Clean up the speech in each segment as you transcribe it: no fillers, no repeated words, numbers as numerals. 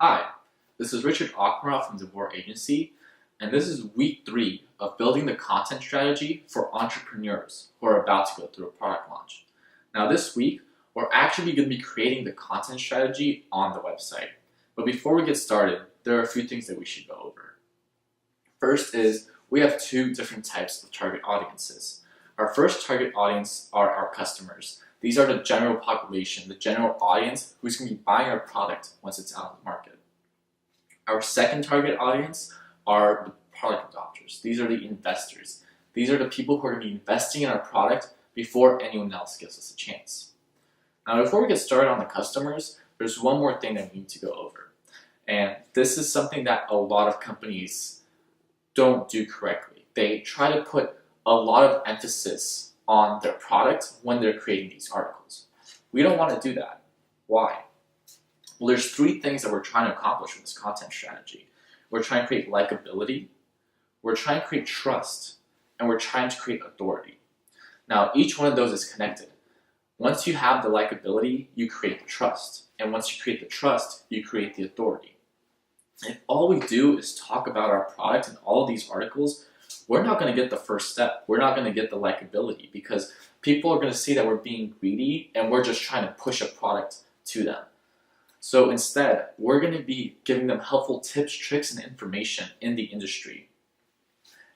Hi, this is Richard Akmarov from Devore Agency, and this is week 3 of building the content strategy for entrepreneurs who are about to go through a product launch. Now this week, we're actually going to be creating the content strategy on the website. But before we get started, there are a few things that we should go over. First is, we have 2 different types of target audiences. Our first target audience are our customers. These are the general population, the general audience who's going to be buying our product once it's out in the market. Our second target audience are the product adopters. These are the investors. These are the people who are going to be investing in our product before anyone else gives us a chance. Now, before we get started on the customers, there's one more thing that we need to go over. And this is something that a lot of companies don't do correctly. They try to put a lot of emphasis on their product when they're creating these articles. We don't want to do that. Why? Well, there's 3 things that we're trying to accomplish with this content strategy. We're trying to create likability, we're trying to create trust, and we're trying to create authority. Now, each one of those is connected. Once you have the likability, you create the trust. And once you create the trust, you create the authority. If all we do is talk about our product in all of these articles, we're not going to get the first step. We're not going to get the likability because people are going to see that we're being greedy and we're just trying to push a product to them. So instead, we're going to be giving them helpful tips, tricks, and information in the industry.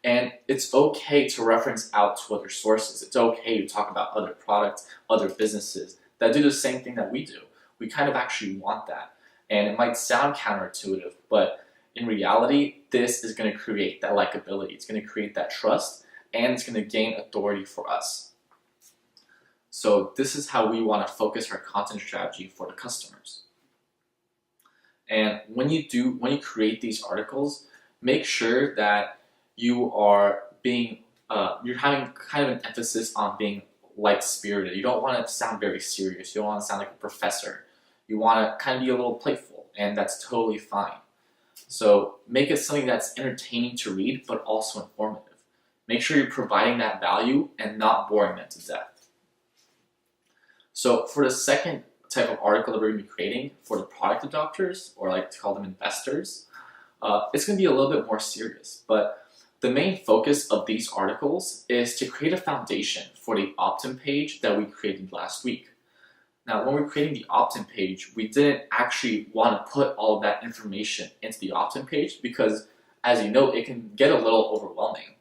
And it's okay to reference out to other sources. It's okay to talk about other products, other businesses that do the same thing that we do. We kind of actually want that. And it might sound counterintuitive, but in reality, this is going to create that likability. It's going to create that trust, and it's going to gain authority for us. So this is how we want to focus our content strategy for the customers. And when you create these articles, make sure that you are you're having kind of an emphasis on being light-spirited. You don't want to sound very serious. You don't want to sound like a professor. You want to kind of be a little playful, and that's totally fine. So make it something that's entertaining to read, but also informative. Make sure you're providing that value and not boring them to death. So for the second type of article that we're going to be creating for the product adopters, or I like to call them investors, it's going to be a little bit more serious. But the main focus of these articles is to create a foundation for the opt-in page that we created last week. Now, when we're creating the opt-in page, we didn't actually want to put all of that information into the opt-in page because, as you know, it can get a little overwhelming.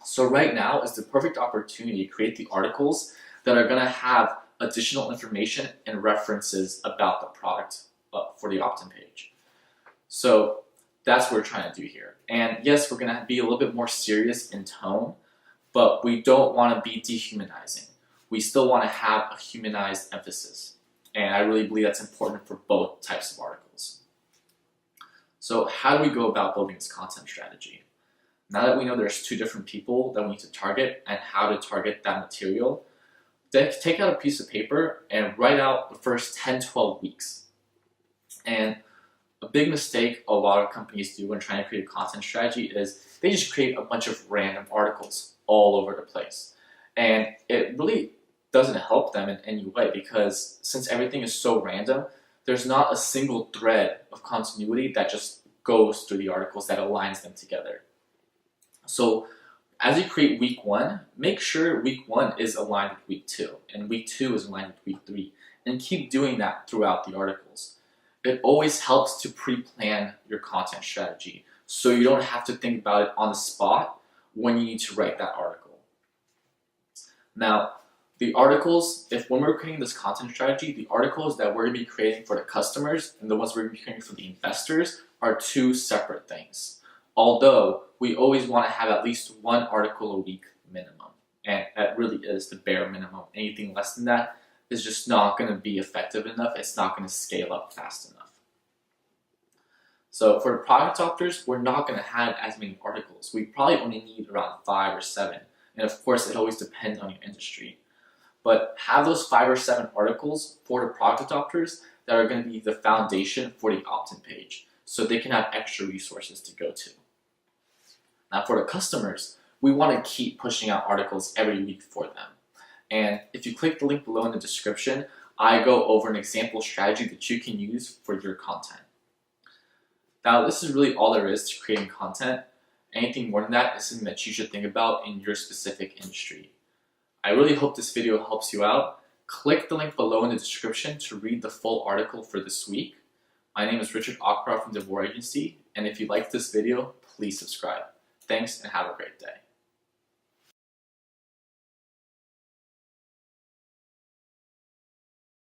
So right now is the perfect opportunity to create the articles that are going to have additional information and references about the product for the opt-in page. So that's what we're trying to do here. And yes, we're going to be a little bit more serious in tone, but we don't want to be dehumanizing. We still want to have a humanized emphasis. And I really believe that's important for both types of articles. So how do we go about building this content strategy? Now that we know there's 2 different people that we need to target and how to target that material, take out a piece of paper and write out the first 10-12 weeks. And a big mistake a lot of companies do when trying to create a content strategy is they just create a bunch of random articles all over the place. And it really doesn't help them in any way because since everything is so random, there's not a single thread of continuity that just goes through the articles that aligns them together. So as you create week 1, make sure week 1 is aligned with week 2 and week 2 is aligned with week 3 and keep doing that throughout the articles. It always helps to pre-plan your content strategy so you don't have to think about it on the spot when you need to write that article. Now, the articles, when we're creating this content strategy, the articles that we're going to be creating for the customers and the ones we're going to be creating for the investors are 2 separate things. Although, we always want to have at least 1 article a week minimum. And that really is the bare minimum. Anything less than that is just not going to be effective enough. It's not going to scale up fast enough. So for the product adopters, we're not going to have as many articles. We probably only need around 5 or 7. And of course, it always depends on your industry. But have those 5 or 7 articles for the product adopters that are going to be the foundation for the opt-in page so they can have extra resources to go to. Now for the customers, we want to keep pushing out articles every week for them. And if you click the link below in the description, I go over an example strategy that you can use for your content. Now, this is really all there is to creating content. Anything more than that is something that you should think about in your specific industry. I really hope this video helps you out. Click the link below in the description to read the full article for this week. My name is Richard Akra from Devore Agency, and if you liked this video, please subscribe. Thanks and have a great day.